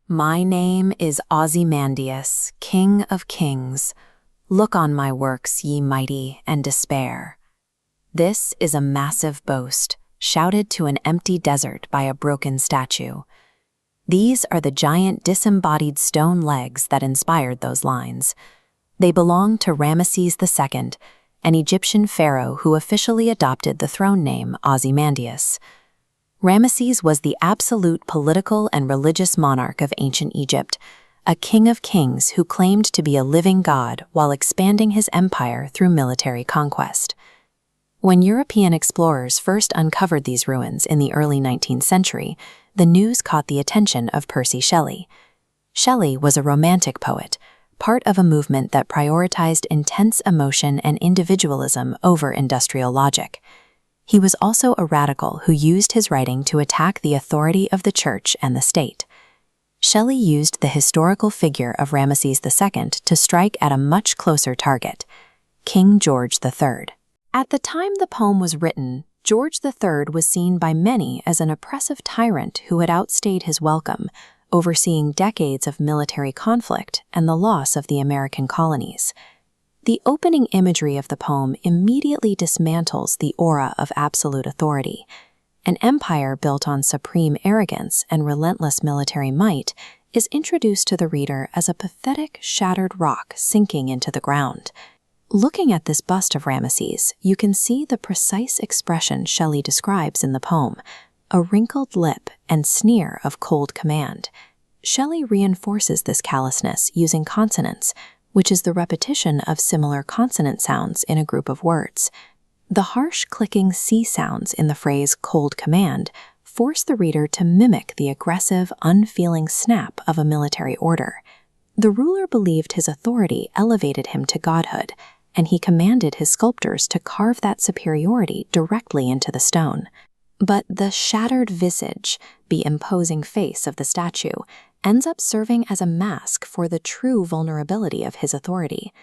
My name is Ozymandias, King of Kings. Look on my works, ye mighty, and despair. This is a massive boast, shouted to an empty desert by a broken statue. These are the giant disembodied stone legs that inspired those lines. They belong to Ramesses II, an Egyptian pharaoh who officially adopted the throne name Ozymandias. Ramesses was the absolute political and religious monarch of ancient Egypt, a king of kings who claimed to be a living god while expanding his empire through military conquest. When European explorers first uncovered these ruins in the early 19th century, the news caught the attention of Percy Shelley. Shelley was a romantic poet, part of a movement that prioritized intense emotion and individualism over industrial logic. He was also a radical who used his writing to attack the authority of the church and the state. Shelley used the historical figure of Ramesses II to strike at a much closer target, King George III. At the time the poem was written, George III was seen by many as an oppressive tyrant who had outstayed his welcome, overseeing decades of military conflict and the loss of the American colonies. The opening imagery of the poem immediately dismantles the aura of absolute authority. An empire built on supreme arrogance and relentless military might is introduced to the reader as a pathetic, shattered rock sinking into the ground. Looking at this bust of Ramesses, you can see the precise expression Shelley describes in the poem, a wrinkled lip and sneer of cold command. Shelley reinforces this callousness using consonants, which is the repetition of similar consonant sounds in a group of words. The harsh clicking C sounds in the phrase cold command force the reader to mimic the aggressive, unfeeling snap of a military order. The ruler believed his authority elevated him to godhood, and he commanded his sculptors to carve that superiority directly into the stone. But the shattered visage, the imposing face of the statue, ends up serving as a mask for the true vulnerability of his authority.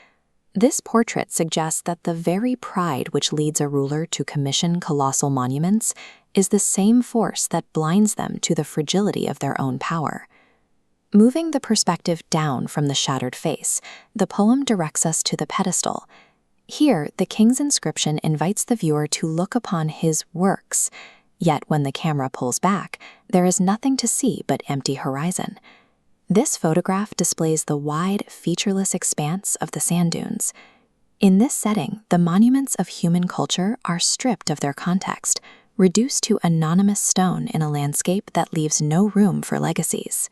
This portrait suggests that the very pride which leads a ruler to commission colossal monuments is the same force that blinds them to the fragility of their own power. Moving the perspective down from the shattered face, the poem directs us to the pedestal. Here, the king's inscription invites the viewer to look upon his works. Yet when the camera pulls back, there is nothing to see but empty horizon. This photograph displays the wide, featureless expanse of the sand dunes. In this setting, the monuments of human culture are stripped of their context, reduced to anonymous stone in a landscape that leaves no room for legacies.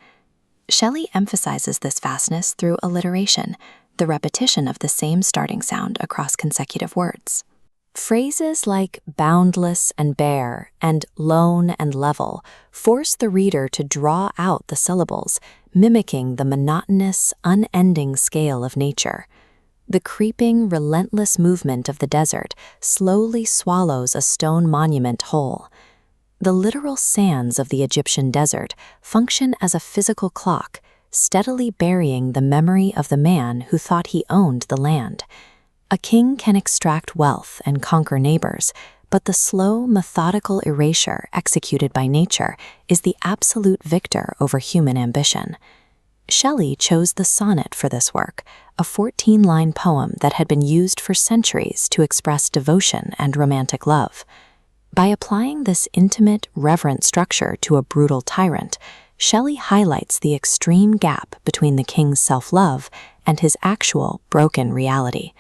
Shelley emphasizes this vastness through alliteration, the repetition of the same starting sound across consecutive words. Phrases like boundless and bare and lone and level force the reader to draw out the syllables, mimicking the monotonous, unending scale of nature. The creeping, relentless movement of the desert slowly swallows a stone monument whole. The literal sands of the Egyptian desert function as a physical clock, steadily burying the memory of the man who thought he owned the land. A king can extract wealth and conquer neighbors, but the slow, methodical erasure executed by nature is the absolute victor over human ambition. Shelley chose the sonnet for this work, a 14-line poem that had been used for centuries to express devotion and romantic love. By applying this intimate, reverent structure to a brutal tyrant, Shelley highlights the extreme gap between the king's self-love and his actual, broken reality.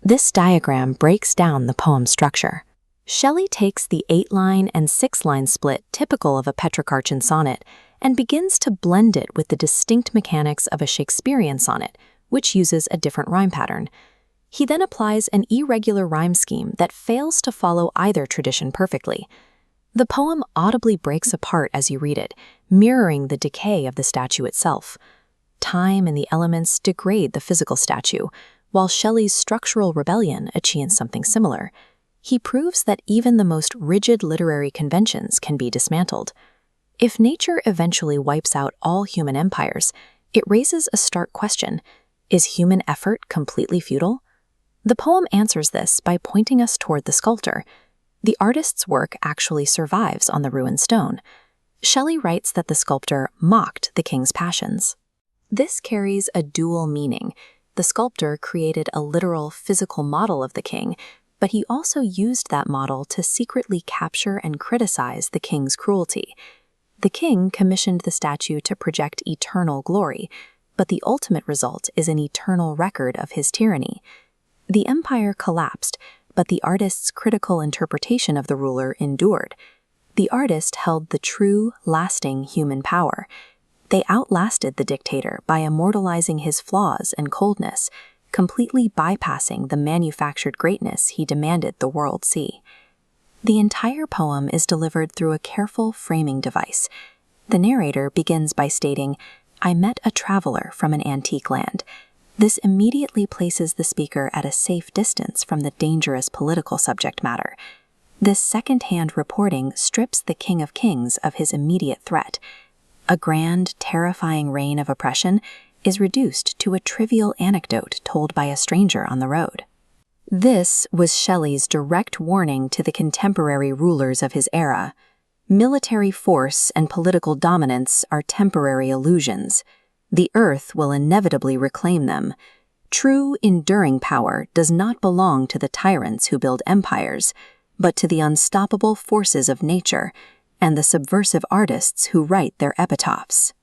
This diagram breaks down the poem's structure. Shelley takes the 8-line and 6-line split typical of a Petrarchan sonnet and begins to blend it with the distinct mechanics of a Shakespearean sonnet, which uses a different rhyme pattern. He then applies an irregular rhyme scheme that fails to follow either tradition perfectly. The poem audibly breaks apart as you read it, mirroring the decay of the statue itself. Time and the elements degrade the physical statue, while Shelley's structural rebellion achieves something similar. He proves that even the most rigid literary conventions can be dismantled. If nature eventually wipes out all human empires, it raises a stark question: is human effort completely futile? The poem answers this by pointing us toward the sculptor. The artist's work actually survives on the ruined stone. Shelley writes that the sculptor mocked the king's passions. This carries a dual meaning. The sculptor created a literal physical model of the king, but he also used that model to secretly capture and criticize the king's cruelty. The king commissioned the statue to project eternal glory, but the ultimate result is an eternal record of his tyranny. The empire collapsed, but the artist's critical interpretation of the ruler endured. The artist held the true, lasting human power. They outlasted the dictator by immortalizing his flaws and coldness, completely bypassing the manufactured greatness he demanded the world see. The entire poem is delivered through a careful framing device. The narrator begins by stating, "I met a traveler from an antique land." This immediately places the speaker at a safe distance from the dangerous political subject matter. This second-hand reporting strips the King of Kings of his immediate threat. A grand, terrifying reign of oppression is reduced to a trivial anecdote told by a stranger on the road. This was Shelley's direct warning to the contemporary rulers of his era. Military force and political dominance are temporary illusions. The earth will inevitably reclaim them. True, enduring power does not belong to the tyrants who build empires, but to the unstoppable forces of nature and the subversive artists who write their epitaphs.